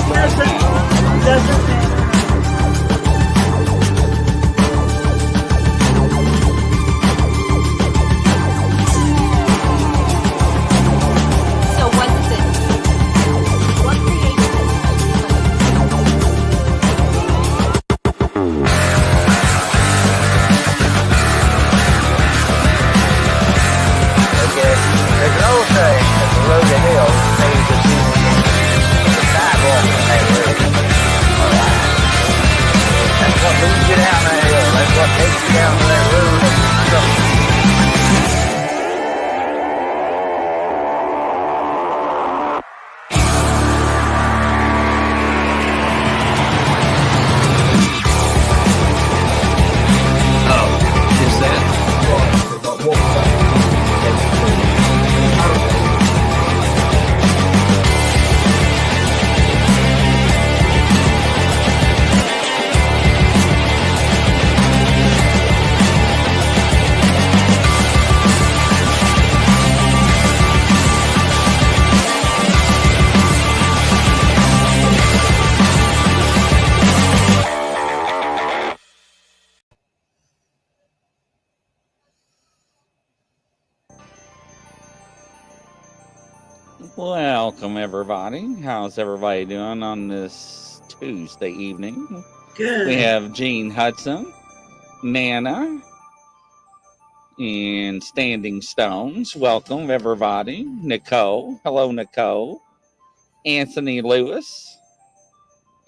Doesn't matter. So what is it? What creates this? Okay, there's an old saying that the road to hell pays the the sidewalk on that road. Alright. That's what moves you down that hill. That's what takes you down to that road of destruction. Is that? Welcome, everybody. How's everybody doing on this Tuesday evening? Good. We have Gene Hudson, Nana, and Standing Stones. Welcome, everybody. Nicole. Hello, Nicole. Anthony Lewis.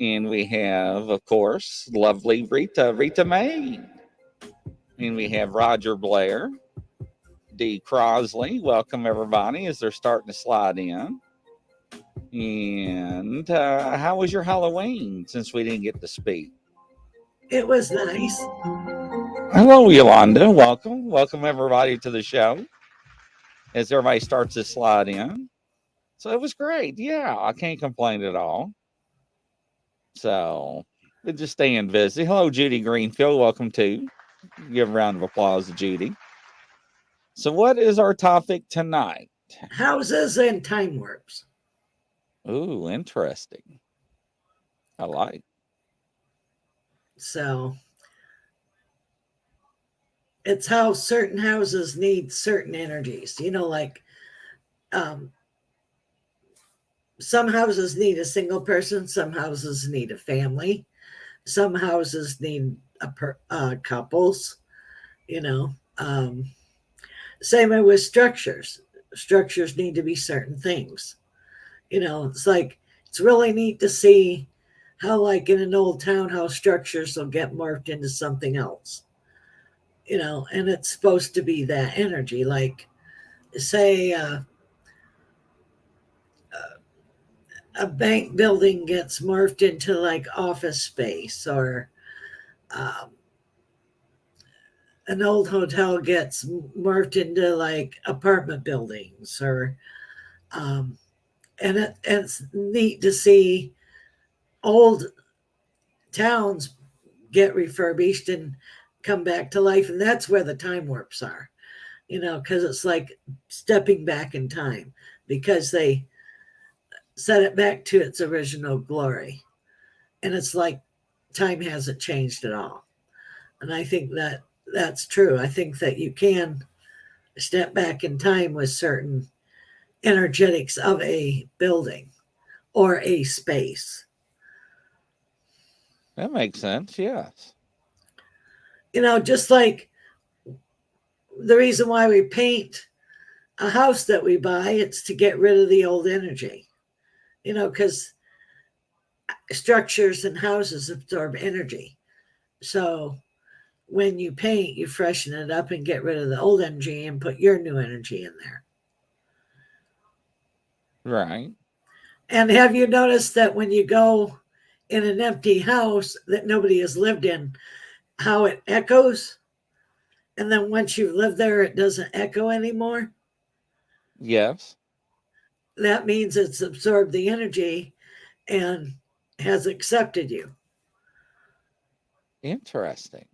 And we have, of course, lovely Rita May. And we have Roger Blair. D. Crosley. Welcome, everybody, as they're starting to slide in. And how was your Halloween, since we didn't get to speak? It was nice. Hello, Yolanda. Welcome. Welcome, everybody, to the show, as everybody starts to slide in. So it was great. Yeah, I can't complain at all. So we're just staying busy. Hello, Judy Greenfield. Welcome, too. Give a round of applause to Judy. So what is our topic tonight? Houses and time warps. Ooh, interesting. I like. So it's how certain houses need certain energies. You know, like some houses need a single person, some houses need a family, some houses need couples, you know. Same way with structures. Structures need to be certain things. You know, it's like, it's really neat to see how, like in an old town, how structures will get morphed into something else. You know, and it's supposed to be that energy. Like, say, a bank building gets morphed into like office space, or an old hotel gets morphed into like apartment buildings, or and it's neat to see old towns get refurbished and come back to life. And that's where the time warps are, you know, because it's like stepping back in time, because they set it back to its original glory. And it's like time hasn't changed at all. And I think that that's true. I think that you can step back in time with certain energetics of a building or a space. That makes sense, yes. You know, just like the reason why we paint a house that we buy, it's to get rid of the old energy. You know, because structures and houses absorb energy. So when you paint, you freshen it up and get rid of the old energy and put your new energy in there. Right. And have you noticed that when you go in an empty house that nobody has lived in, how it echoes? And then once you live there, it doesn't echo anymore? Yes. That means it's absorbed the energy and has accepted you. Interesting.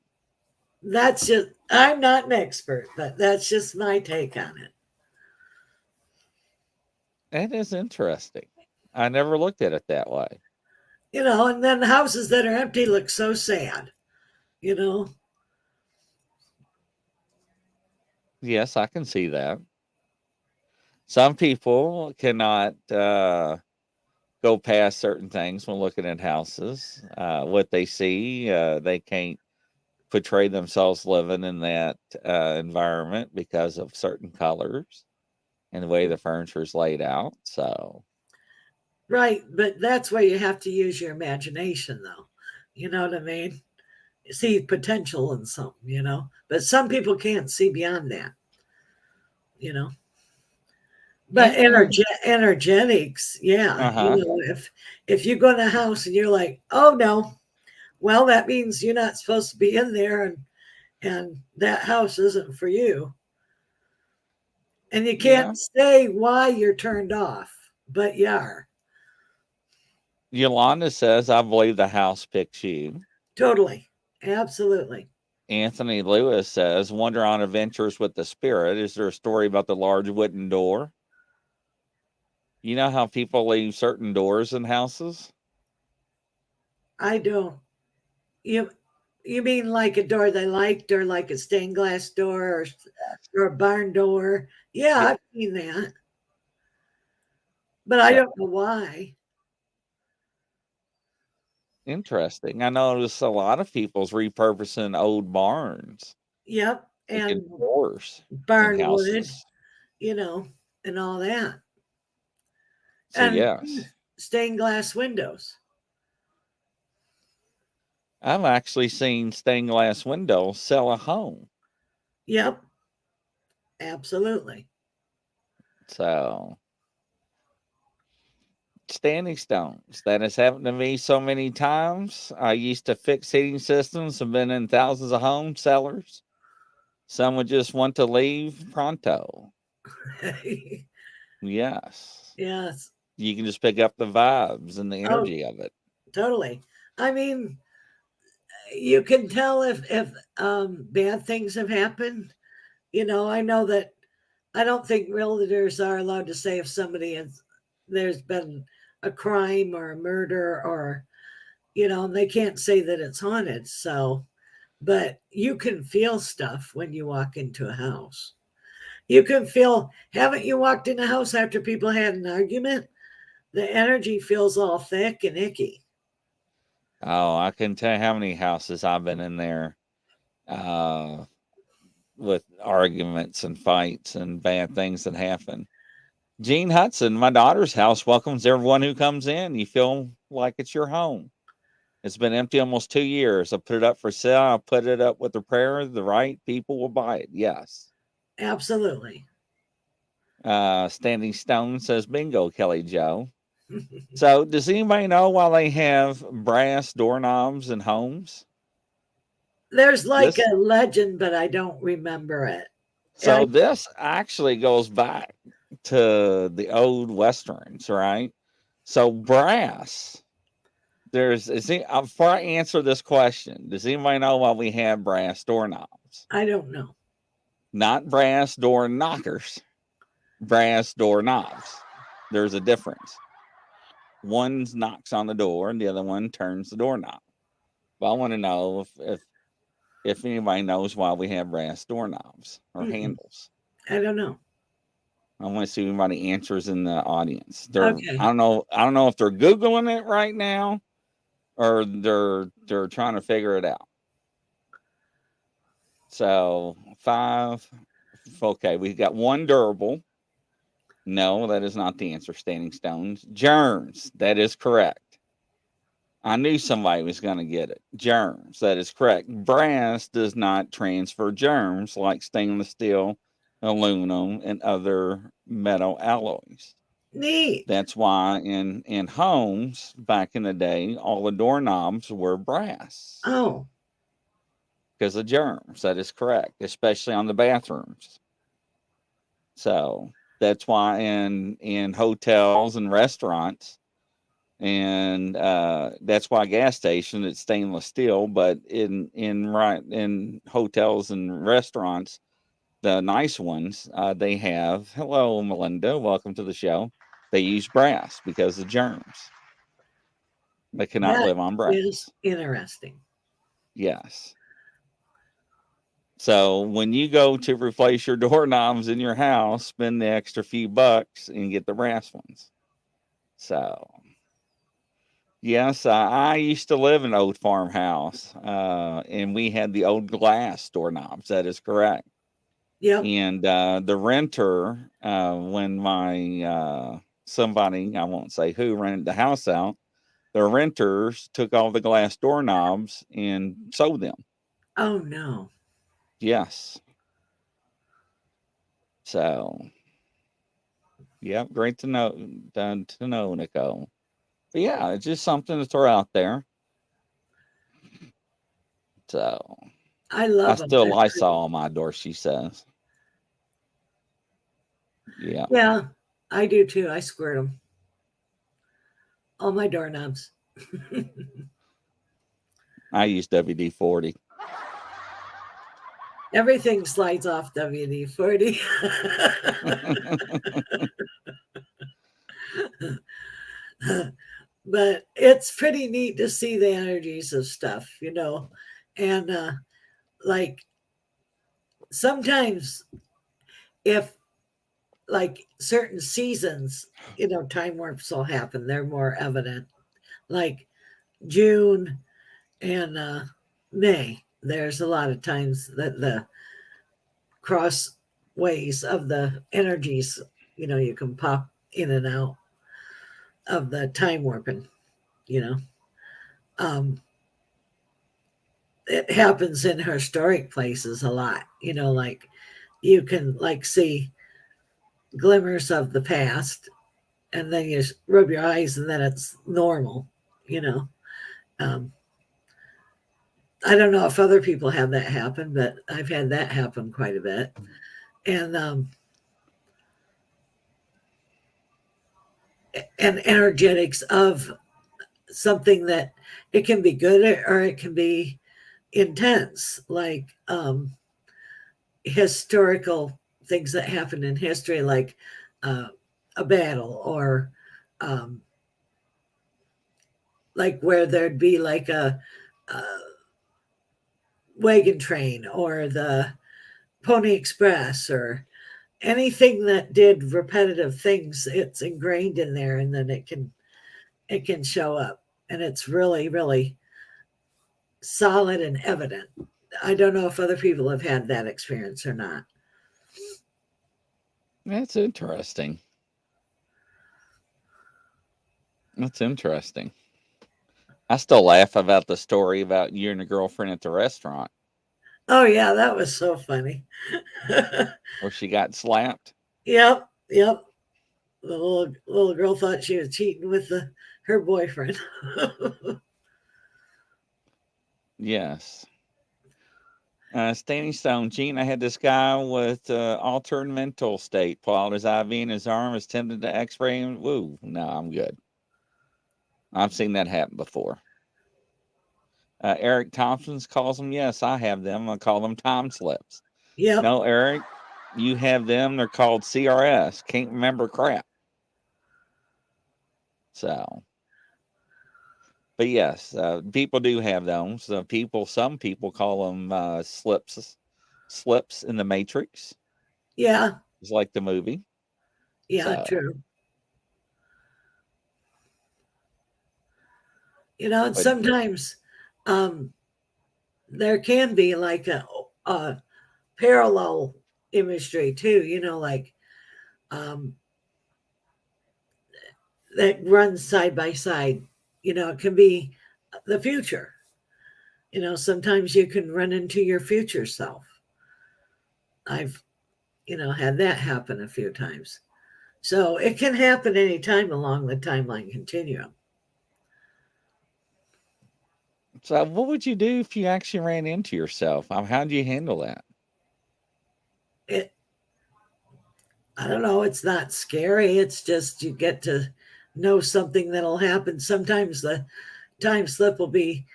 That's just, I'm not an expert, but that's just my take on it. That is interesting. I never looked at it that way. And then houses that are empty look so sad, you know. Yes, I can see that. Some people cannot go past certain things when looking at houses. What they see, they can't portray themselves living in that environment because of certain colors and the way the furniture is laid out. So, Right, but that's where you have to use your imagination, though. You know what I mean? See potential in something. But some people can't see beyond that, you know. But energetics, yeah. uh-huh. If you go in a house and you're like, oh no, well, that means you're not supposed to be in there, and that house isn't for you. And you Yeah. can't say why you're turned off, but you are. Yolanda says, I believe the house picks you. Totally. Absolutely. Anthony Lewis says, wander on adventures with the spirit. Is there a story about the large wooden door? You know how people leave certain doors in houses? I don't. You mean like a door they liked, or like a stained glass door, or a barn door? Yeah, Yeah. I've seen that. But I So, don't know why. interesting. I notice a lot of people's repurposing old barns, Yep. making And doors in barnwood, houses. you know, and all that. So, And yes, stained glass windows. I've actually seen stained glass windows sell a home. Yep. Absolutely. So, standing stones. That has happened to me so many times. I used to fix heating systems, have been in thousands of home sellers. Some would just want to leave pronto. Yes. Yes. You can just pick up the vibes and the Oh, energy of it. totally. I mean, you can tell if bad things have happened. I know that I don't think realtors are allowed to say if there's been a crime or a murder, or they can't say that it's haunted. So, but you can feel stuff when you walk into a house. You can feel, haven't you walked in a house after people had an argument? The energy feels all thick and icky. Oh, I can tell you how many houses I've been in there uh, with arguments and fights and bad things that happen. Gene Hudson, my daughter's house welcomes everyone who comes in. You feel like it's your home. It's been empty almost 2 years. I put it up for sale. I put it up with the prayer the right people will buy it. Yes. Absolutely. Standing Stone says, bingo, Kelly Joe. So, does anybody know why they have brass doorknobs in homes? There's like This a legend, but I don't remember it. so this actually goes back to the old westerns, right? So brass. Before I answer this question, does anybody know why we have brass doorknobs? I don't know. Not brass door knockers, brass doorknobs. There's a difference. One knocks on the door and the other one turns the doorknob. Well, I want to know if anybody knows why we have brass doorknobs or handles. I don't know. I want to see if anybody answers in the audience. Okay. I don't know if they're Googling it right now or they're trying to figure it out. So 5. Okay, we've got one durable. No, that is not the answer. Standing stones. Germs. That is correct. I knew somebody was going to get it. Germs. That is correct. Brass does not transfer germs like stainless steel, aluminum, and other metal alloys. Neat. That's why in homes back in the day, all the doorknobs were brass Oh, because of germs. That is correct, especially on the bathrooms. So that's why in hotels and restaurants, and that's why gas station it's stainless steel. But in hotels and restaurants, the nice ones, they have, hello Melinda, welcome to the show. They use brass because of germs. They cannot That live on breakfast. is interesting. Yes. So when you go to replace your doorknobs in your house, spend the extra few bucks and get the brass ones. So, yes, I used to live in an old farmhouse, and we had the old glass doorknobs. That is correct. Yep. And the renter, when my somebody, I won't say who, rented the house out, the renters took all the glass doorknobs and sold them. Oh no. Yes. So, yep, great to know, Nicole. But yeah, it's just something to throw out there. So, I I love them. still They're Lysol pretty. on my door, she says. Yeah, Yeah, I do too. I squirt them. All my doorknobs. I use WD 40. Everything slides off WD 40. But it's pretty neat to see the energies of stuff, And like sometimes if like certain seasons, time warps will happen, they're more evident. Like June and May, there's a lot of times that the crossways of the energies, you can pop in and out of the time warping, you know. Um, it happens in historic places a lot, like you can like see glimmers of the past and then you rub your eyes and then it's normal, you know. Um, I don't know if other people have that happen, but I've had that happen quite a bit. And energetics of something that it can be good or it can be intense, like historical things that happen in history, like a battle or um, like where there'd be like a wagon train or the Pony Express or anything that did repetitive things. It's ingrained in there, and then it can show up, and it's really really solid and evident. I don't know if other people have had that experience or not. That's interesting. That's interesting. I still laugh about the story about you and your girlfriend at the restaurant Oh yeah, that was so funny. where she got slapped. Yep, yep. The little girl thought she was cheating with her boyfriend. Yes. Standing Stone, Gene, I had this guy with altered mental state. Pull out his IV in his arm, is tempted to x-ray him. Woo, no, I'm good. I've seen that happen before. Eric Thompson's calls them. Yes, I have them. I call them time slips. Yep. No, Eric, you have them. They're called CRS. Can't remember crap. So, but yes, people do have those. Some people call them slips in the Matrix. Yeah. It's like the movie. Yeah. So, True. And but sometimes there can be like a parallel imagery too. Like that runs side by side. It can be the future. Sometimes you can run into your future self. I've, had that happen a few times. So it can happen anytime along the timeline continuum. so, what would you do if you actually ran into yourself? How do you handle that? I don't know. It's not scary. It's just you get to know something that'll happen. Sometimes the time slip will be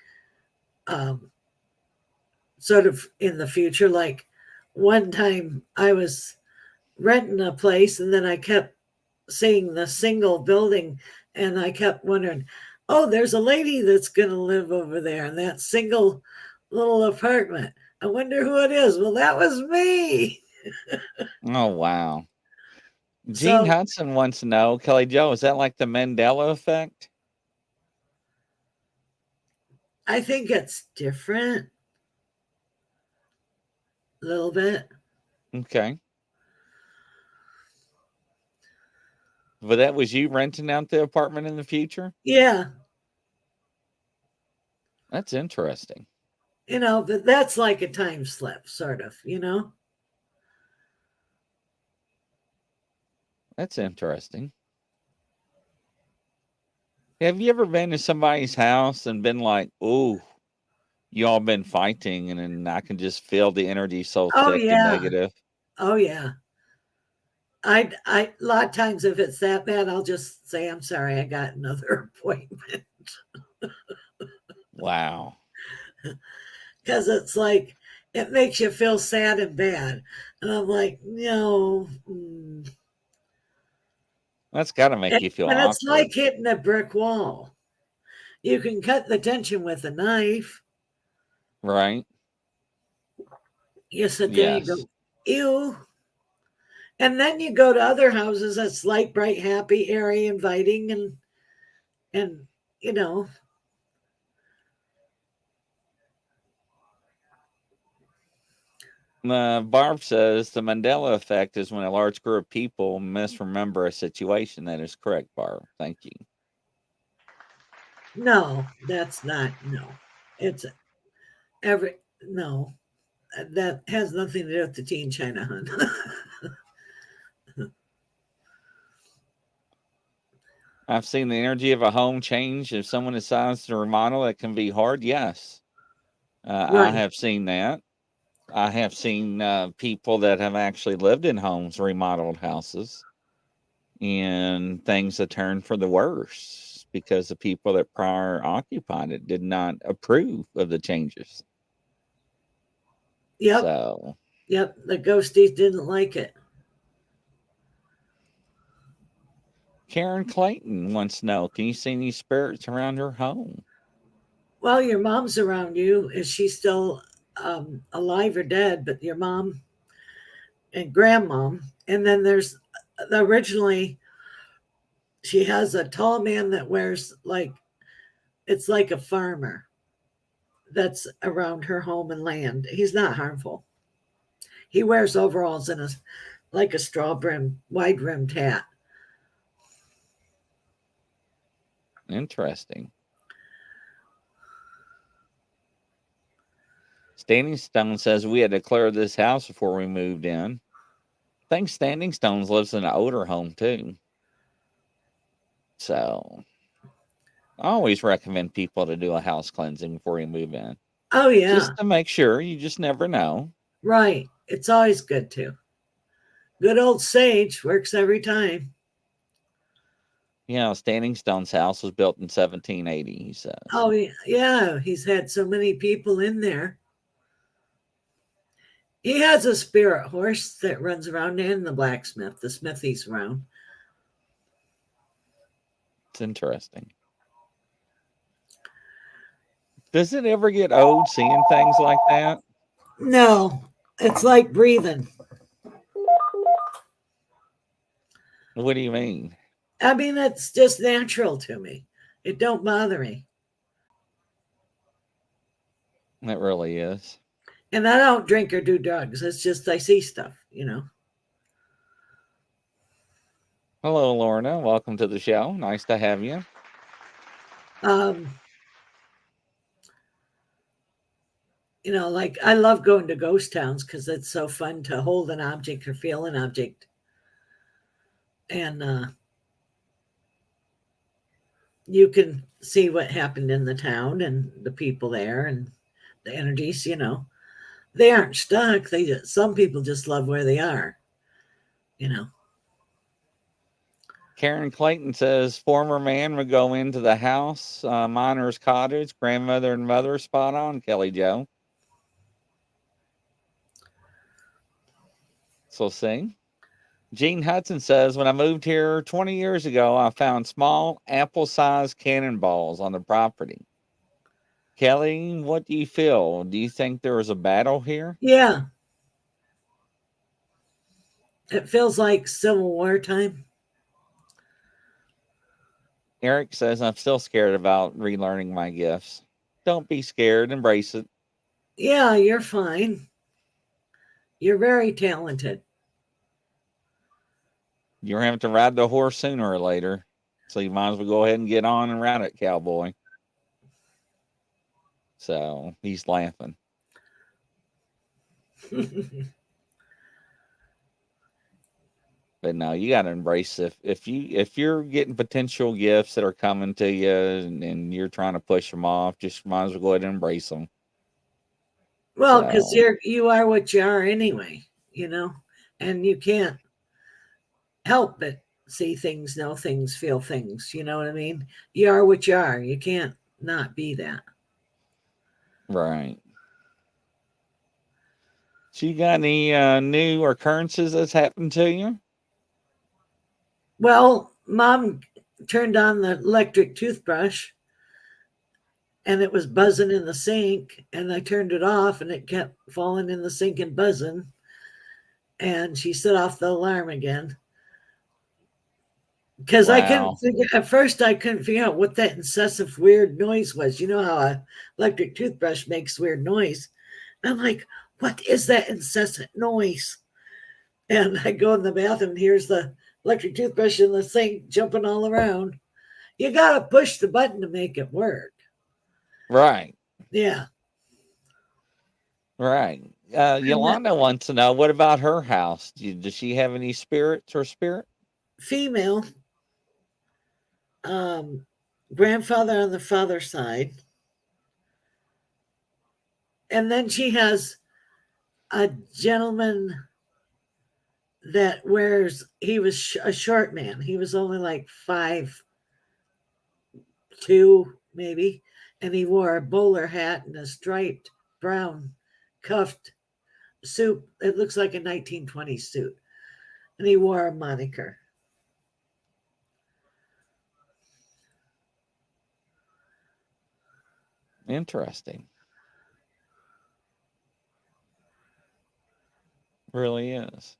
sort of in the future. Like one time I was renting a place and then I kept seeing the single building and I kept wondering, oh, there's a lady that's going to live over there in that single little apartment. I wonder who it is. Well, that was me. Oh, wow. Gene So Hudson wants to know, Kelly Joe, is that like the Mandela effect? I think it's different a little bit. Okay. But that was you renting out the apartment in the future? Yeah. That's interesting. But that's like a time slip, sort of. That's interesting. Have you ever been to somebody's house and been like, "Ooh, you all been fighting," and then I can just feel the energy so Oh, thick and yeah. negative? Oh, yeah. A lot of times if it's that bad, I'll just say, I'm sorry, I got another appointment. Wow. Because it's like, it makes you feel sad and bad. And I'm like, no. That's got to make And, you feel and it's awkward, like hitting a brick wall. You can cut the tension with a knife. right? You sit there and you Yes. go, ew. And then you go to other houses that's light, bright, happy, airy, inviting, and you know, Barb says the Mandela effect is when a large group of people misremember a situation. That is correct, Barb. Thank you. no, that's not no. It's every no. That has nothing to do with the Teen China Hunt. I've seen the energy of a home change. If someone decides to remodel, it can be hard. Yes. I Right. have seen that. I have seen people that have actually lived in homes, remodeled houses, and things have turned for the worse because the people that prior occupied it did not approve of the changes. Yep. So, Yep. The ghosties didn't like it. Karen Clayton wants to know, can you see any spirits around your home? Well, your mom's around you. Is she still alive or dead? But your mom and grandmom. And then there's originally she has a tall man that wears like it's like a farmer that's around her home and land. He's not harmful. He wears overalls and a like a straw brim, wide rimmed hat. Interesting. Standing Stone says we had to clear this house before we moved in. I think Standing Stones lives in an older home too. So I always recommend people to do a house cleansing before you move in. Oh yeah, Just to make sure. You just never know. right. It's always good to. Good old sage works every time. You know, Standing Stone's house was built in 1780, he says. Oh yeah, he's had so many people in there. He has a spirit horse that runs around and the blacksmith, the smithy's around. It's interesting. Does it ever get old seeing things like that? No, it's like breathing. What do you mean? I mean, it's just natural to me. It don't bother me. It really is. And I don't drink or do drugs. It's just I see stuff. Hello, Lorna. Welcome to the show. Nice to have you. Like I love going to ghost towns because it's so fun to hold an object or feel an object. And you can see what happened in the town and the people there and the energies. They aren't stuck. Some people just love where they are. Karen Clayton says former man would go into the house, miner's cottage, grandmother and mother. Spot on, Kelly Joe. So see? Gene Hudson says, when I moved here 20 years ago, I found small apple-sized cannonballs on the property. Kelly, what do you feel? Do you think there was a battle here? Yeah. It feels like Civil War time. Eric says, I'm still scared about relearning my gifts. Don't be scared. Embrace it. Yeah, you're fine. You're very talented. You're having to ride the horse sooner or later. So you might as well go ahead and get on and ride it, cowboy. So he's laughing. But no, you got to embrace if you're getting potential gifts that are coming to you and you're trying to push them off, just might as well go ahead and embrace them. Well, because So, you are what you are anyway, and you can't help but see things, know things, feel things. You know what I mean? You are what you are. You can't not be that. right. So you got any new occurrences that's happened to you? Well, Mom turned on the electric toothbrush and it was buzzing in the sink, and I turned it off and it kept falling in the sink and buzzing, and she set off the alarm again. Because I couldn't figure at first, I couldn't figure out what that incessant weird noise was. You know how a electric toothbrush makes weird noise. And I'm like, what is that incessant noise? And I go in the bathroom, and here's the electric toothbrush in the sink jumping all around. You got to push the button to make it work. Right. Yeah. Right. Yolanda wants to know, what about her house? Does she have any spirits or spirit? Female. Grandfather on the father's side. And then she has a gentleman that he was a short man. He was only like 5'2", maybe. And he wore a bowler hat and a striped brown cuffed suit. It looks like a 1920s suit. And he wore a moniker. Interesting. Really is.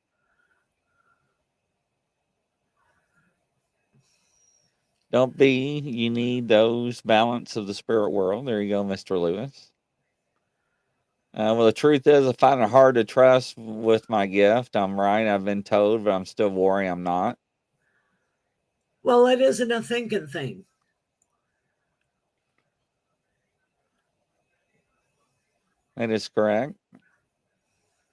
Don't be. You need those balance of the spirit world. There you go, Mr. Lewis. Well, the truth is, I find it hard to trust with my gift. I'm right. I've been told, but I'm still worried I'm not. Well, it isn't a thinking thing. That is correct.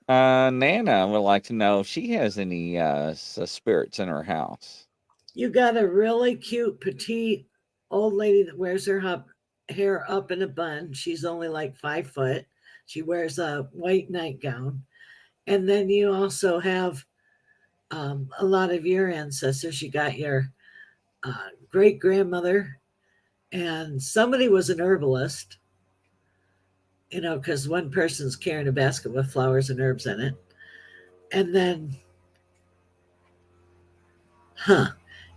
Nana would like to know if she has any spirits in her house. You got a really cute, petite old lady that wears her hair up in a bun. She's only like 5 foot. She wears a white nightgown. And then you also have a lot of your ancestors. You got your great grandmother, and somebody was an herbalist, because one person's carrying a basket with flowers and herbs in it. And then,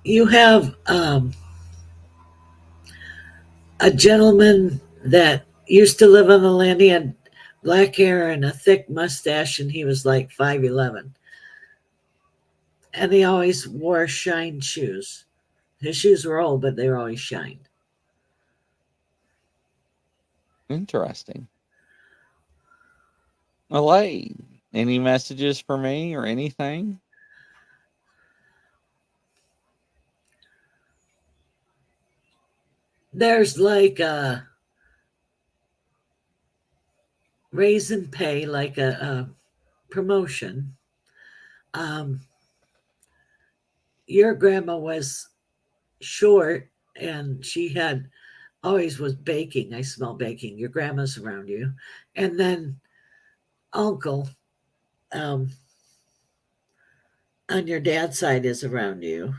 you have a gentleman that used to live on the land. He had black hair and a thick mustache, and he was like 5'11". And he always wore shined shoes. His shoes were old, but they were always shined. Interesting. Elaine, any messages for me or anything? There's like a raise in pay, like a promotion. Your grandma was short, and she had always was baking. I smell baking. Your grandma's around you. And then uncle on your dad's side is around you.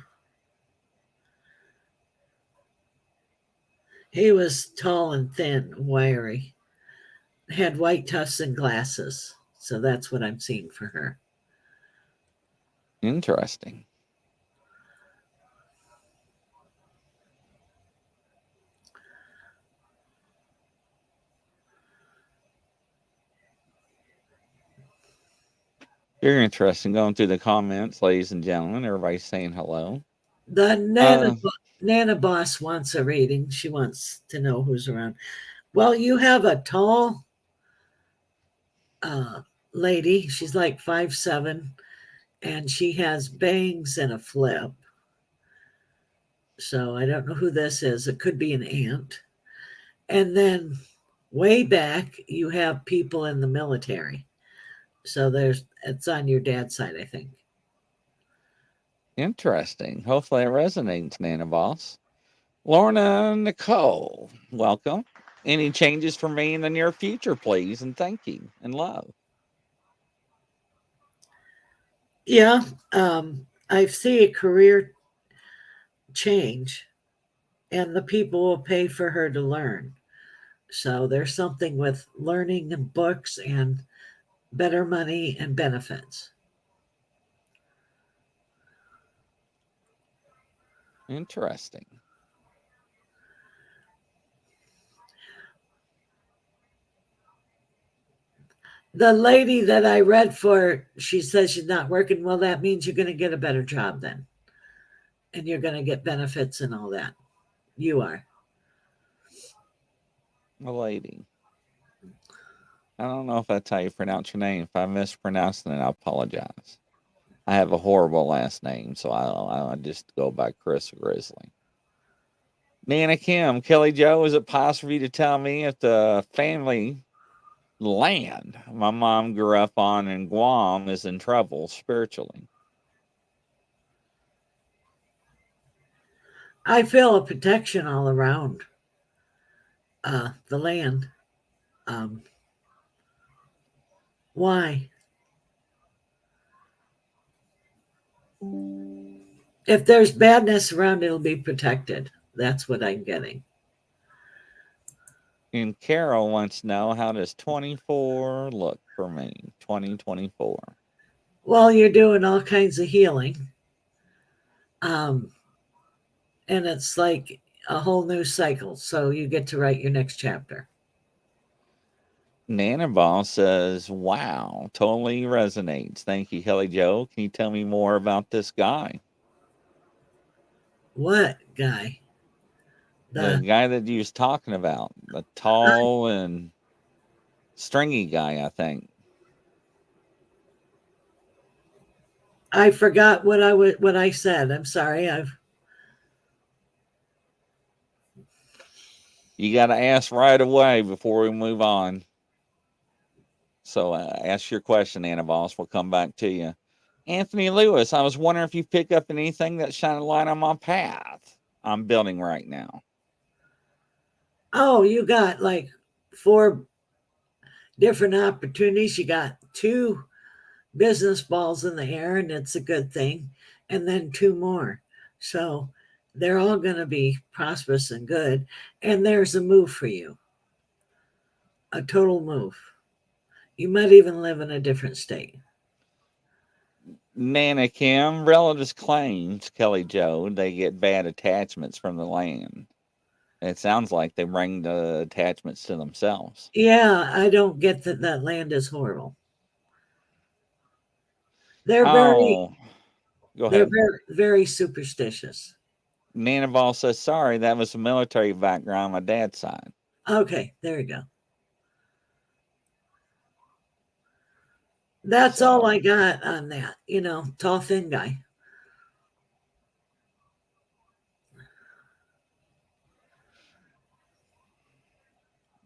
He was tall and thin, wiry, had white tufts and glasses. So that's what I'm seeing for her. Interesting. Very interesting. Going through the comments, ladies and gentlemen. Everybody's saying hello. The Uh, Nana boss wants a reading. She wants to know who's around. Well, you have a tall lady. She's like 5'7", and she has bangs and a flip. So I don't know who this is. It could be an aunt. And then way back, you have people in the military. So it's on your dad's side, I think. Interesting. Hopefully it resonates, Nana Boss. Lorna Nicole, welcome. Any changes for me in the near future, please, and thank you and love. Yeah, I see a career change, and the people will pay for her to learn. So there's something with learning and books and better money and benefits. Interesting. The lady that I read for, she says she's not working. Well, that means you're going to get a better job then. And you're going to get benefits and all that. You are. A lady. I don't know if that's how you pronounce your name. If I mispronounced it, I apologize. I have a horrible last name, so I just go by Chris Grizzly. Nana Kim, Kelly Joe, is it possible for you to tell me if the family land my mom grew up on in Guam is in trouble spiritually? I feel a protection all around the land. Why? If there's badness around, it'll be protected. That's what I'm getting. And Carol wants to know, how does 24 look for me? 2024. Well, you're doing all kinds of healing. And it's like a whole new cycle. So you get to write your next chapter. Nana Ball says, wow, totally resonates. Thank you, Kelly Joe. Can you tell me more about this guy? What guy? The guy that you was talking about, the tall and stringy guy, I think. I forgot what I said. I'm sorry. You got to ask right away before we move on. So ask your question, Anna Boss. We'll come back to you. Anthony Lewis, I was wondering if you pick up anything that shine a light on my path I'm building right now. Oh, you got like 4 different opportunities. You got 2 business balls in the air, and it's a good thing. And then 2 more. So they're all going to be prosperous and good. And there's a move for you, a total move. You might even live in a different state. Nana Kim, relatives claims, Kelly Joe, they get bad attachments from the land. It sounds like they bring the attachments to themselves. Yeah, I don't get that land is horrible. They're Go they're ahead. very superstitious. Nana Ball says, sorry, that was a military background on my dad's side. Okay, there you go. That's all I got on that. Tall, thin guy.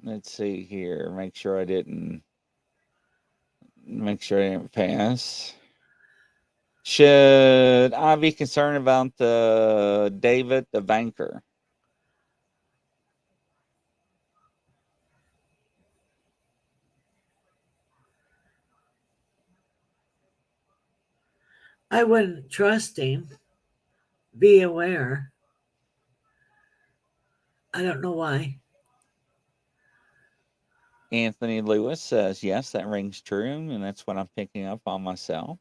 Let's see here. Make sure I didn't pass. Should I be concerned about the David, the banker? I wouldn't trust him. Be aware. I don't know why. Anthony Lewis says, yes, that rings true, and that's what I'm picking up on myself.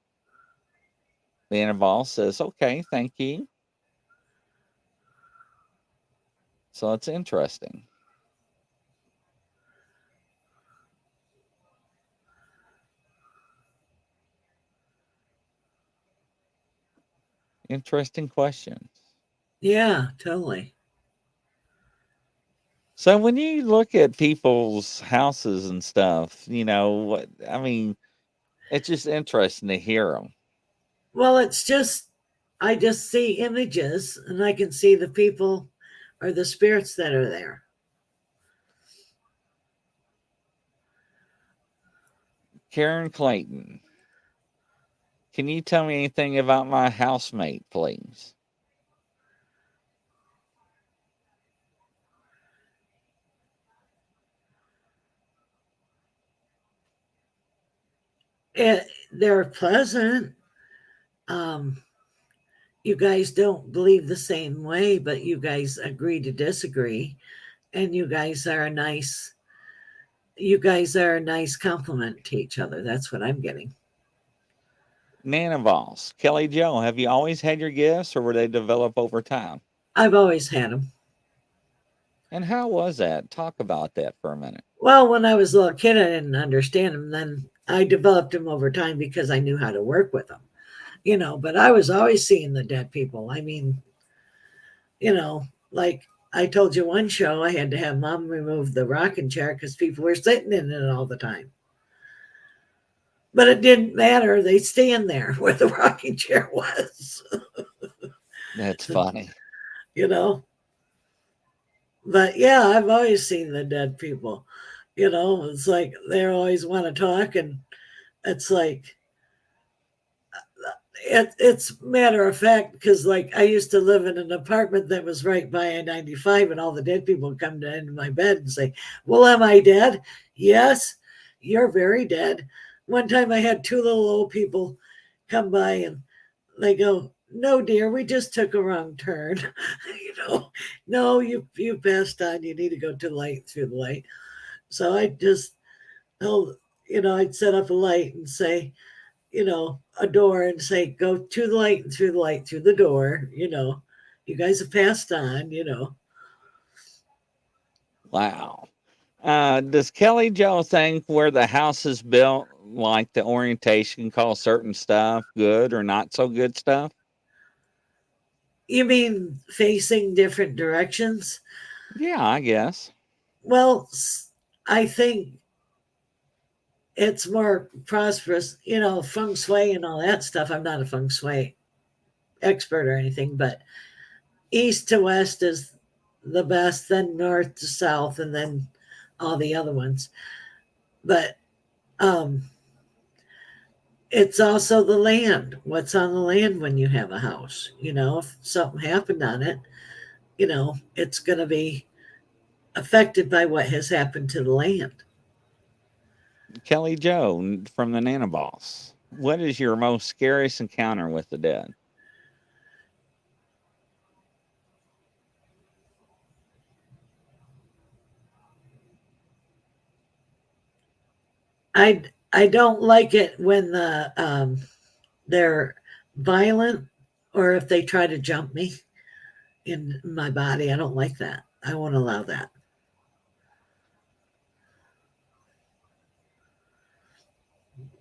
The Annabelle says, okay, thank you. So it's interesting. Interesting questions. Yeah, totally. So when you look at people's houses and stuff, what I mean, it's just interesting to hear them. Well, it's just, I just see images and I can see the people or the spirits that are there. Karen Clayton, can you tell me anything about my housemate, please? They're pleasant. Um, you guys don't believe the same way, but you guys agree to disagree, and you guys are a nice compliment to each other. That's what I'm getting. Nana Voss, Kelly Joe, have you always had your gifts or were they developed over time? I've always had them. And how was that? Talk about that for a minute. Well, when I was a little kid, I didn't understand them. Then I developed them over time because I knew how to work with them, but I was always seeing the dead people. I mean, like I told you one show, I had to have mom remove the rocking chair because people were sitting in it all the time. But it didn't matter. They stand there where the rocking chair was. That's funny. But yeah, I've always seen the dead people. It's like they always want to talk, and it's like it's matter of fact because like I used to live in an apartment that was right by I-95, and all the dead people would come into my bed and say, well, am I dead? Yes, you're very dead. One time I had two little old people come by and they go, no, dear, we just took a wrong turn. No, you passed on. You need to go to the light, through the light. So I just, I'd set up a light and say, a door and say, go to the light and through the light, through the door, you guys have passed on. Wow. Does Kelly Joe think where the house is built, like the orientation, call certain stuff good or not so good stuff? You mean facing different directions? Yeah, I guess. Well, I think it's more prosperous, feng shui and all that stuff. I'm not a feng shui expert or anything, but east to west is the best, then north to south, and then all the other ones. But it's also the land. What's on the land when you have a house? If something happened on it, it's going to be affected by what has happened to the land. Kelly Joe from the Nana Boss. What is your most scariest encounter with the dead? I don't like it when they're violent or if they try to jump me in my body. I don't like that. I won't allow that.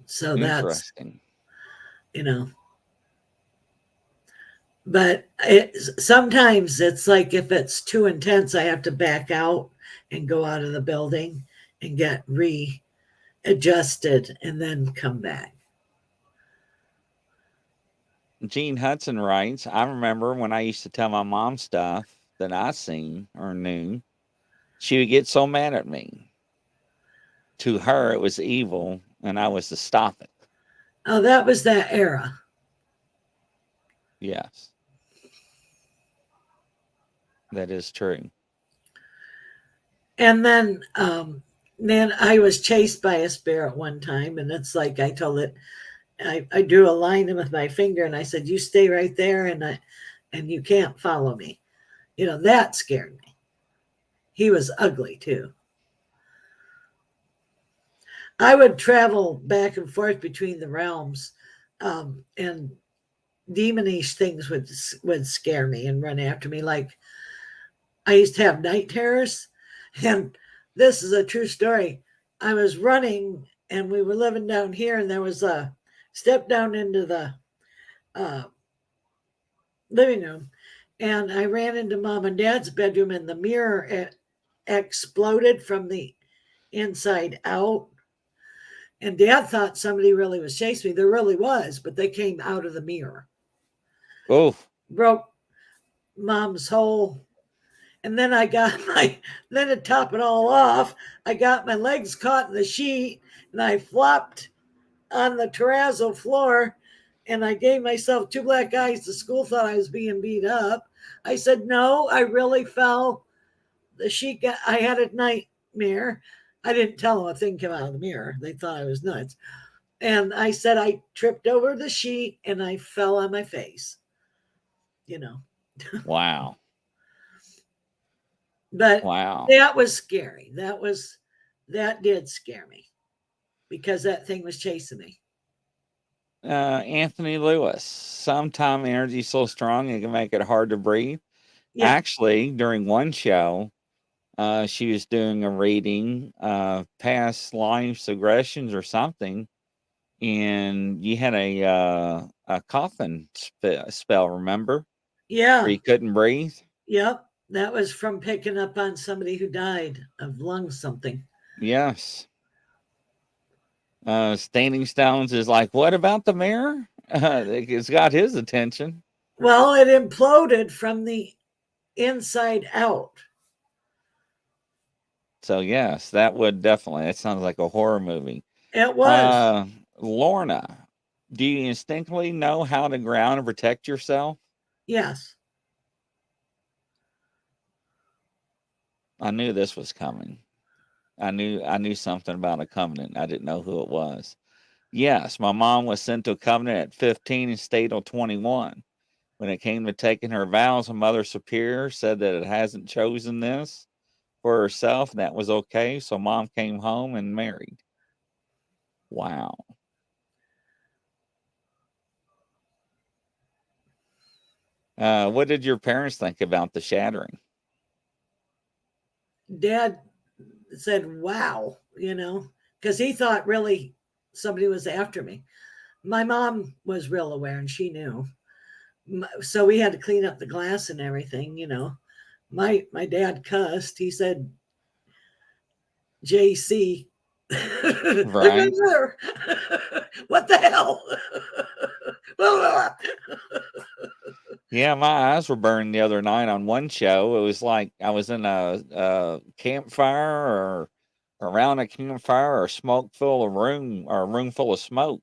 So that's, Interesting. But sometimes it's like if it's too intense, I have to back out and go out of the building and get readjusted and then come back. Gene Hudson writes, I remember when I used to tell my mom stuff that I seen or knew, she would get so mad at me. To her, it was evil, and I was to stop it. Oh, that was that era. Yes. That is true. And then I was chased by a spirit one time, and it's like I told it, I drew a line with my finger and I said, you stay right there and you can't follow me. That scared me. He was ugly too. I would travel back and forth between the realms and demonish things would scare me and run after me. Like I used to have night terrors, and this is a true story. I was running, and we were living down here, and there was a step down into the uh, living room, and I ran into mom and dad's bedroom, and the mirror exploded from the inside out. And dad thought somebody really was chasing me. There really was, but they came out of the mirror. Oh, Broke mom's whole. And then then to top it all off, I got my legs caught in the sheet and I flopped on the terrazzo floor and I gave myself 2 black eyes. The school thought I was being beat up. I said, no, I really fell. The sheet I had a nightmare. I didn't tell them a thing came out of the mirror. They thought I was nuts. And I said I tripped over the sheet and I fell on my face. wow. But Wow. that was scary. That did scare me because that thing was chasing me. Anthony Lewis, sometime energy so strong it can make it hard to breathe. Yeah. Actually, during one show, she was doing a reading, past life aggressions or something, and you had a coffin spell, remember? Yeah. Where you couldn't breathe? Yep. That was from picking up on somebody who died of lung something. Yes. Standing Stones is like, what about the mirror? It's got his attention. Well, it imploded from the inside out. So yes, that would definitely. It sounds like a horror movie. It was. Lorna, do you instinctively know how to ground and protect yourself? Yes. I knew this was coming. I knew something about a covenant. I didn't know who it was. Yes, my mom was sent to a covenant at 15 and stayed till 21. When it came to taking her vows, a mother superior said that it hasn't chosen this for herself, and that was okay. So mom came home and married. Wow. What did your parents think about the shattering? Dad said, wow, because he thought really somebody was after me. My mom was real aware and she knew. So we had to clean up the glass and everything, My dad cussed. He said, JC. Right. What the hell? Yeah, my eyes were burned the other night on one show. It was like I was in a campfire or around a campfire or smoke full of room or a room full of smoke.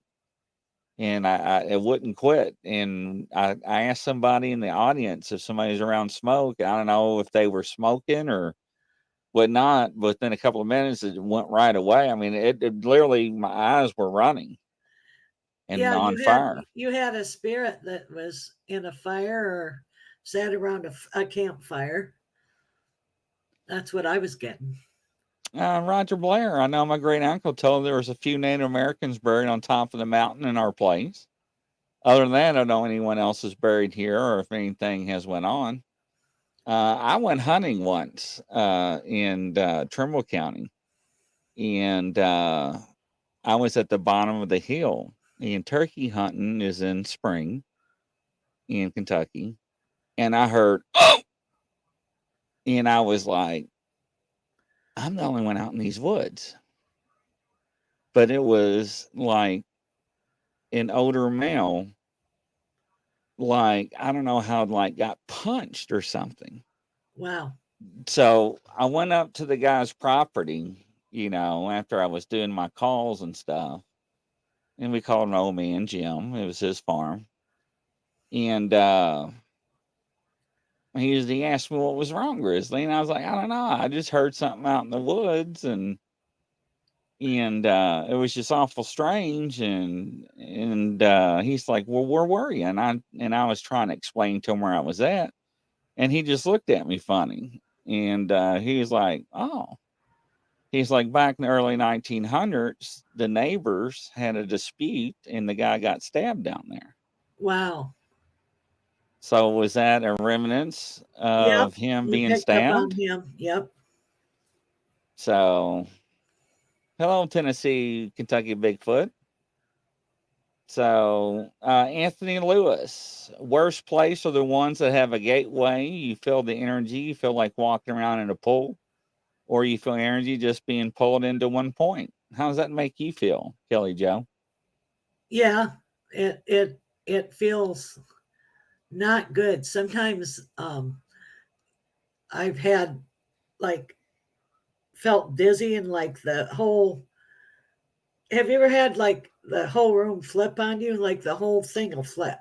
And it wouldn't quit. And I asked somebody in the audience if somebody's around smoke. I don't know if they were smoking or whatnot. But within a couple of minutes, it went right away. I mean, it literally, my eyes were running and on fire. You had a spirit that was in a fire or sat around a campfire. That's what I was getting. Roger Blair, I know my great uncle told there was a few Native Americans buried on top of the mountain in our place. Other than that, I don't know anyone else is buried here or if anything has went on. I went hunting once in Trimble County, and I was at the bottom of the hill. And turkey hunting is in spring in Kentucky, and I heard, oh, and I was like, I'm the only one out in these woods. But it was like an older male, like, I don't know how, like, got punched or something. Wow. So I went up to the guy's property, after I was doing my calls and stuff. And we called an old man, Jim. It was his farm. And he asked me what was wrong, Grizzly. And I was like, I don't know. I just heard something out in the woods. And it was just awful strange. And he's like, well, where were you? And I was trying to explain to him where I was at. And he just looked at me funny. And he was like, oh. He's like, back in the early 1900s, the neighbors had a dispute and the guy got stabbed down there. Wow. So was that a remnants Yep, of him we being picked up on stabbed? him. Yep. So, hello, Tennessee, Kentucky Bigfoot. So, Anthony Lewis, worst place are the ones that have a gateway. You feel the energy, you feel like walking around in a pool, or you feel energy just being pulled into one point. How does that make you feel, Kelly Joe? Yeah, it feels not good. Sometimes I've had like felt dizzy and like the whole have you ever had like the whole room flip on you? Like the whole thing will flip.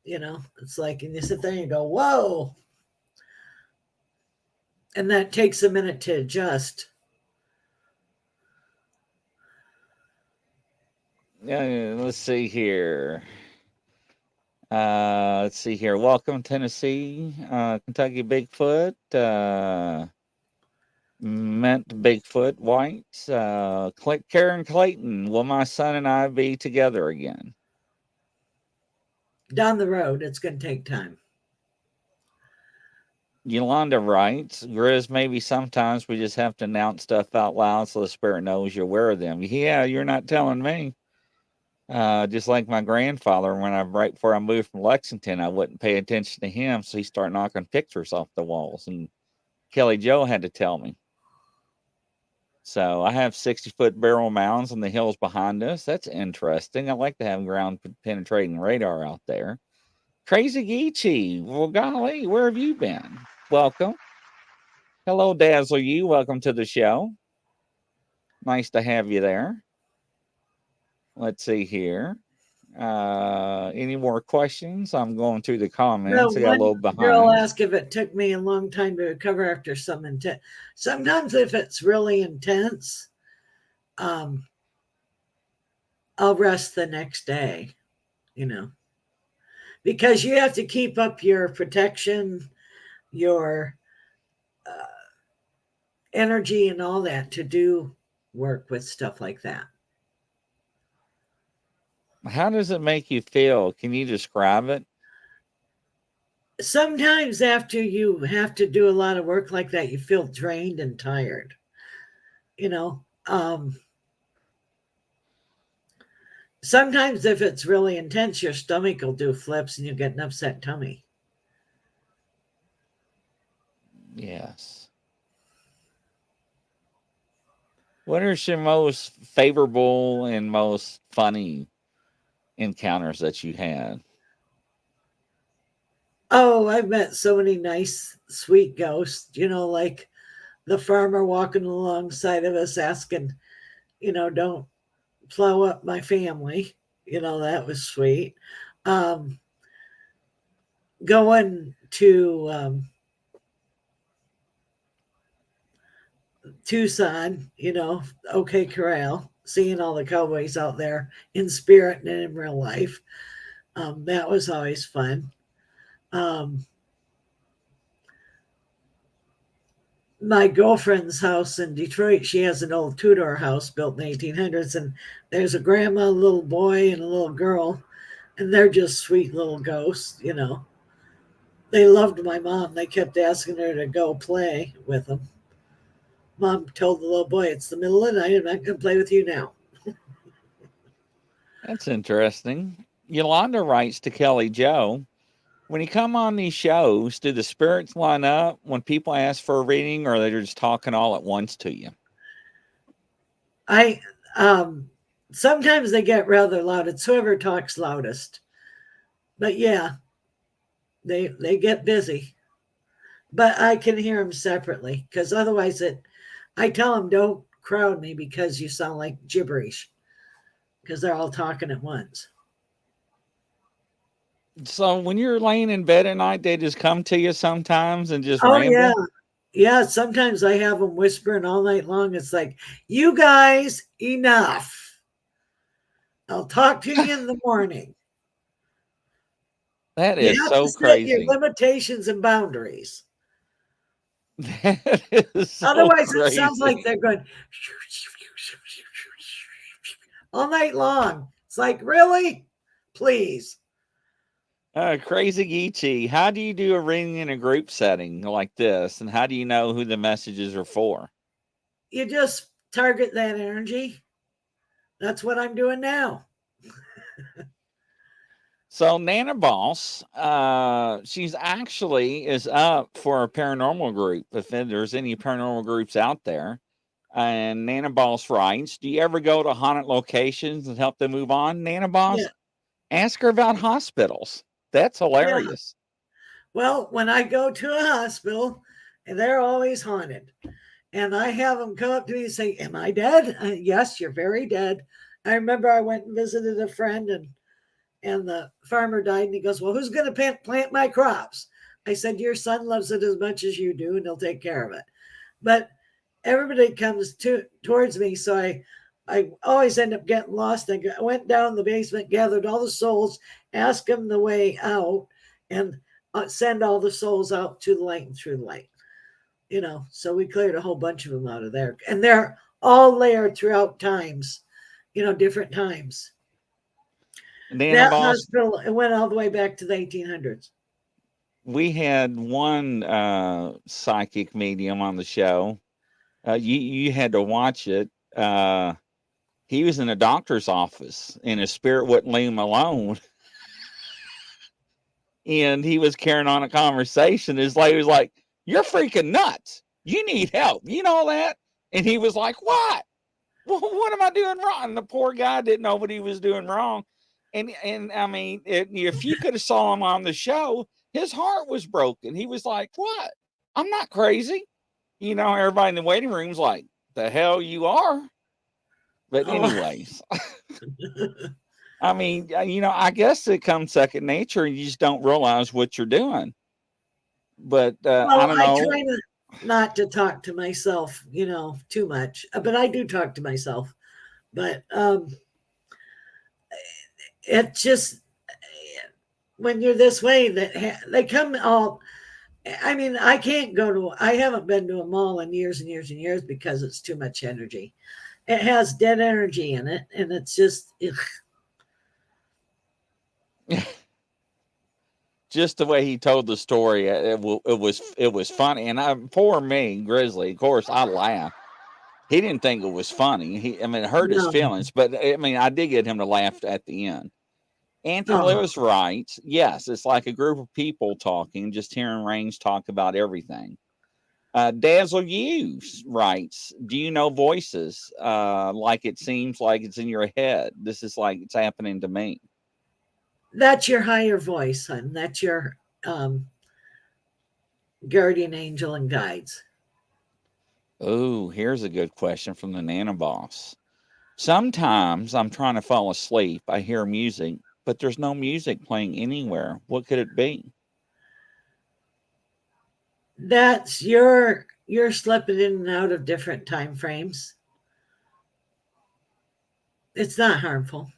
It's like, and you sit there and you go, whoa. And that takes a minute to adjust. Yeah, let's see here. Let's see here. Welcome, Tennessee, Kentucky Bigfoot. Meant Bigfoot White. Karen Clayton. Will my son and I be together again? Down the road, it's going to take time. Yolanda writes, Grizz, maybe sometimes we just have to announce stuff out loud so the spirit knows you're aware of them. Yeah, you're not telling me. Just like my grandfather, right before I moved from Lexington, I wouldn't pay attention to him, so he started knocking pictures off the walls, and Kelly Joe had to tell me. So I have 60-foot barrel mounds on the hills behind us. That's interesting. I like to have ground penetrating radar out there. Crazy Geechee. Well, golly, where have you been? Welcome. Hello, Dazzle You. Welcome to the show. Nice to have you there. Let's see here. Any more questions? I'm going through the comments. I got a little One girl behind. asked if it took me a long time to recover after some intense. Sometimes, if it's really intense, I'll rest the next day, because you have to keep up your protection, your energy, and all that to do work with stuff like that. How does it make you feel? Can you describe it? Sometimes after you have to do a lot of work like that, you feel drained and tired. Sometimes if it's really intense, your stomach will do flips and you get an upset tummy. Yes. What are your most favorable and most funny encounters that you had? Oh, I've met so many nice, sweet ghosts, like the farmer walking alongside of us asking, don't plow up my family. That was sweet. Going to Tucson, OK Corral, seeing all the cowboys out there in spirit and in real life. That was always fun. My girlfriend's house in Detroit, she has an old two-door house built in the 1800s, and there's a grandma, a little boy, and a little girl, and they're just sweet little ghosts, They loved my mom. They kept asking her to go play with them. Mom told the little boy, it's the middle of the night, I'm not going to play with you now. That's interesting. Yolanda writes to Kelly Joe, when you come on these shows, do the spirits line up when people ask for a reading, or they're just talking all at once to you? I sometimes they get rather loud. It's whoever talks loudest. But yeah, they get busy. But I can hear them separately, because otherwise I tell them don't crowd me because you sound like gibberish, because they're all talking at once. So when you're laying in bed at night, they just come to you sometimes and just Oh ramble? yeah, sometimes I have them whispering all night long. It's like, you guys, enough. I'll talk to you in the morning. That You is have to so set your crazy. limitations and boundaries. That is so Otherwise, it sounds crazy. like they're going all night long. It's like, really? Please. Crazy Geechee, how do you do a reading in a group setting like this? And how do you know who the messages are for? You just target that energy. That's what I'm doing now. So Nana Boss, she's actually is up for a paranormal group. If there's any paranormal groups out there, and Nana Boss writes, "Do you ever go to haunted locations and help them move on?" Nana Boss, Yeah. ask her about hospitals. That's hilarious. Well, when I go to a hospital, they're always haunted. And I have them come up to me and say, "Am I dead?" Yes, you're very dead. I remember I went and visited a friend, and the farmer died, and he goes, "Well, who's going to plant my crops?" I said, "Your son loves it as much as you do, and he'll take care of it." But everybody comes towards me, so I always end up getting lost. I went down the basement, gathered all the souls, asked them the way out, and send all the souls out to the light and through the light. So we cleared a whole bunch of them out of there, and they're all layered throughout times, different times. Nana That Boss, hospital, it went all the way back to the 1800s. we had one psychic medium on the show. You had to watch it. He was in a doctor's office, and his spirit wouldn't leave him alone. And he was carrying on a conversation. His lady was like, "You're freaking nuts. You need help. You know that?" And he was like, "What? Well, what am I doing wrong?" And the poor guy didn't know what he was doing wrong. And I mean, if you could have saw him on the show, his heart was broken. He was like, "What? I'm not crazy." Everybody in the waiting room's like, "The hell you are." But Oh. anyways, I mean, I guess it comes second nature, and you just don't realize what you're doing. But I don't I know. try not to talk to myself, too much, but I do talk to myself. But it just, when you're this way, that they come all. I mean, I haven't been to a mall in years and years and years because it's too much energy. It has dead energy in it, and it's just, Just the way he told the story, it was funny. And poor me, Grizzly. Of course, I laughed. He didn't think it was funny. It hurt his no. feelings. But I mean, I did get him to laugh at the end. Anthony Oh, Lewis writes, "Yes, it's like a group of people talking, just hearing Range talk about everything." Dazzle Hughes writes, "Do you know voices? Like it seems like it's in your head. This is like it's happening to me." that's your higher voice, son. That's your um, guardian angel and guides. Oh, here's a good question from the Nana Boss. "Sometimes I'm trying to fall asleep. I hear music, but there's no music playing anywhere. What could it be?" That's you're slipping in and out of different time frames. It's not harmful.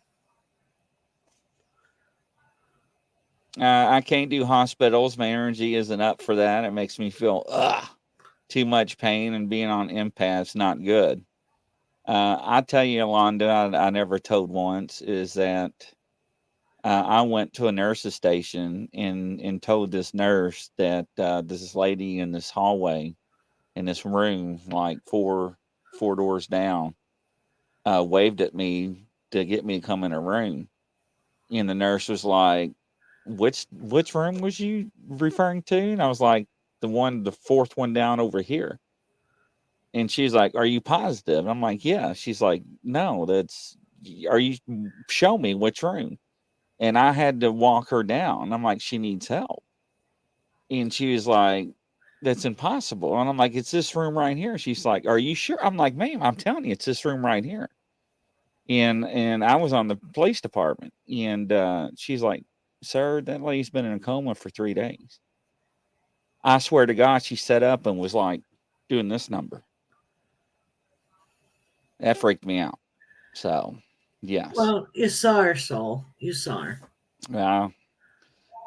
I can't do hospitals. My energy isn't up for that. It makes me feel too much pain, and being on empath's not good. I tell you, Yolanda, I never told once is that I went to a nurse's station and told this nurse that this lady in this hallway, in this room, like four doors down, waved at me to get me to come in her room. And the nurse was like, which room was you referring to? And I was like, the fourth one down over here. And she's like, "Are you positive?" And I'm like, "Yeah." She's like, "No, show me which room." And I had to walk her down. I'm like, "She needs help." And she was like, "That's impossible." And I'm like, "It's this room right here." She's like, "Are you sure?" I'm like, "Ma'am, I'm telling you, it's this room right here." And I was on the police department. And she's like, "Sir, that lady's been in a coma for 3 days." I swear to God, she sat up and was like doing this number. That freaked me out. So, yes. Well, you saw her soul. You saw her.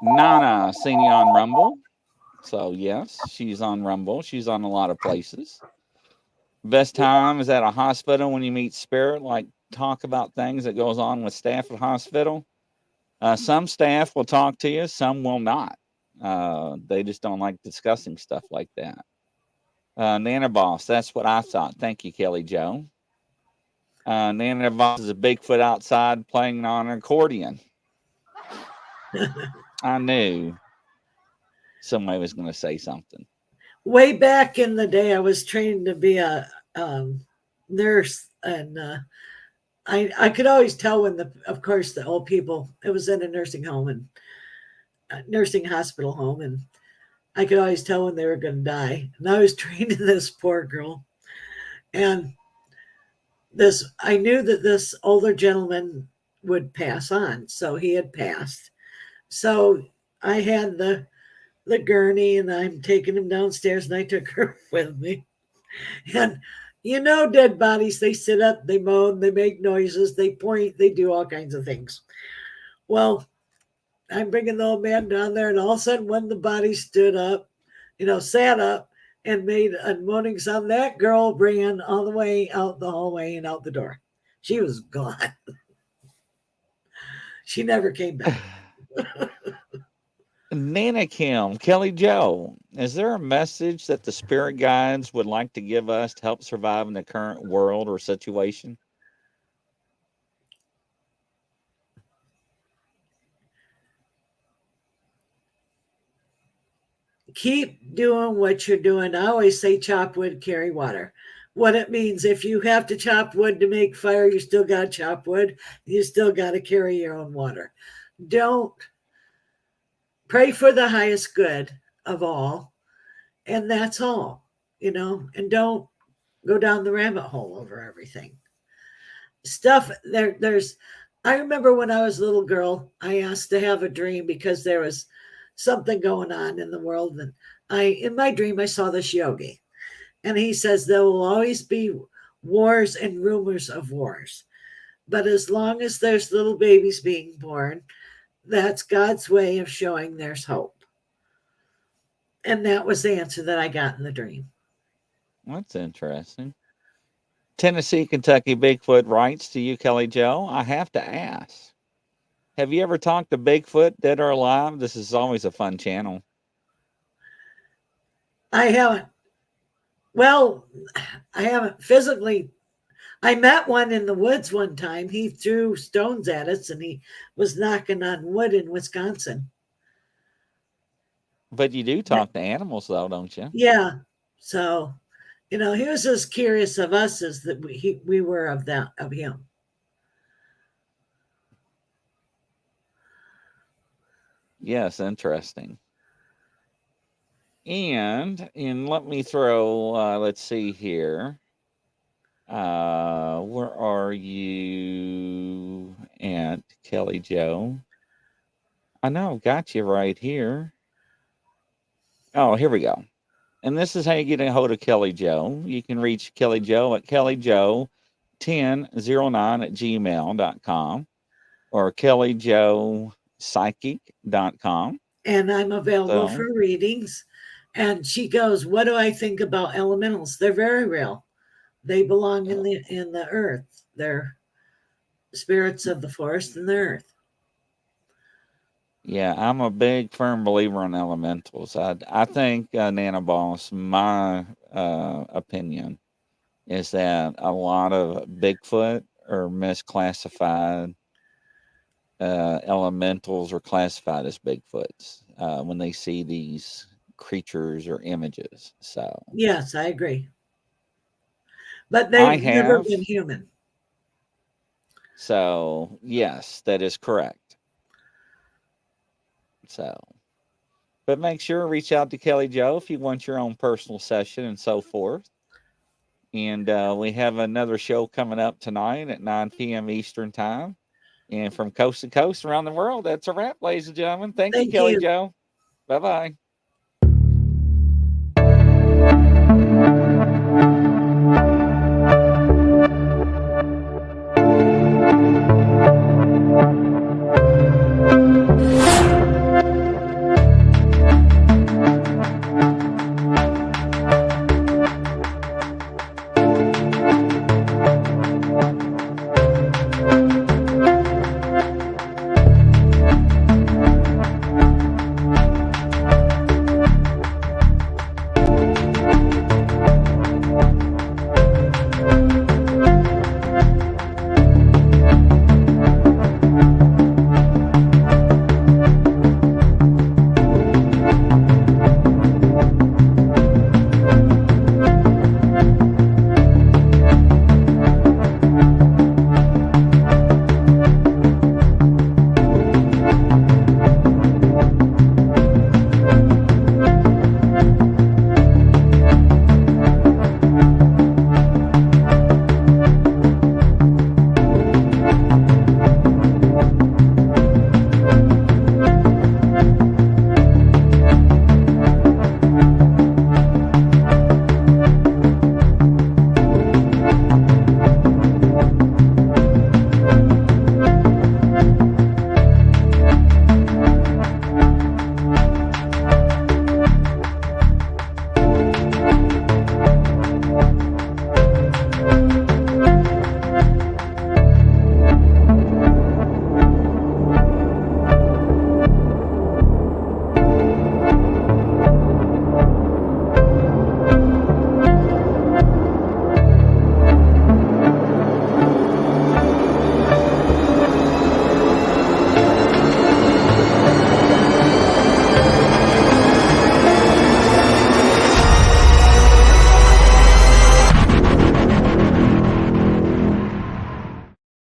Nana seen you on Rumble. So, yes, she's on Rumble. She's on a lot of places. Best time is at a hospital when you meet spirit, like talk about things that goes on with staff at hospital. Some staff will talk to you, some will not. They just don't like discussing stuff like that. Nana Boss, that's what I thought. Thank you, Kelly Joe. Nana Boss is a Bigfoot outside playing on an accordion. I knew somebody was going to say something. Way back in the day, I was trained to be a nurse, and I could always tell when of course, the old people. It was in a nursing home and nursing hospital home, and I could always tell when they were going to die. And I was training this poor girl, and I knew that this older gentleman would pass on, so he had passed. So I had the gurney, and I'm taking him downstairs, and I took her with me. And dead bodies, they sit up, they moan, they make noises, they point, they do all kinds of things. Well, I'm bringing the old man down there, and all of a sudden, when the body stood up, sat up and made a moaning sound, that girl ran all the way out the hallway and out the door. She was gone. She never came back. Nana Kim, Kelly Joe, is there a message that the spirit guides would like to give us to help survive in the current world or situation? Keep doing what you're doing. I always say chop wood, carry water. What it means, if you have to chop wood to make fire, you still got to chop wood. You still got to carry your own water. Don't pray for the highest good of all, and that's all, and don't go down the rabbit hole over everything. Stuff I remember when I was a little girl, I asked to have a dream because there was something going on in the world, and in my dream I saw this yogi, and he says there will always be wars and rumors of wars, but as long as there's little babies being born, that's God's way of showing there's hope. And that was the answer that I got in the dream. That's interesting. Tennessee, Kentucky Bigfoot writes to you, Kelly Joe, I have to ask, have you ever talked to Bigfoot, dead or alive? This is always a fun channel. I haven't. Well, I haven't physically. I met one in the woods one time. He threw stones at us, and he was knocking on wood in Wisconsin. But you do talk to animals, though, don't you? Yeah. So, he was as curious of us as that we were of him. Yes, interesting. And let me throw, let's see here. Where are you at, Kelly Joe? I know, got you right here. Oh, here we go. And this is how you get a hold of Kelly Joe. You can reach Kelly Joe at kellyjoe1009@gmail.com or kellyjoepsychic.com. And I'm available for readings. And she goes, what do I think about elementals? They're very real. They belong in the earth. They're spirits of the forest and the earth. Yeah, I'm a big, firm believer in elementals. I think, Nana Boss, my opinion is that a lot of Bigfoot are misclassified. Elementals are classified as Bigfoots when they see these creatures or images. So yes, I agree. But they've never been human. So yes, that is correct. So, but make sure to reach out to Kelly Joe if you want your own personal session and so forth. And we have another show coming up tonight at 9 p.m. Eastern Time. And from coast to coast around the world, that's a wrap, ladies and gentlemen. Thank you, Kelly Joe. Bye-bye.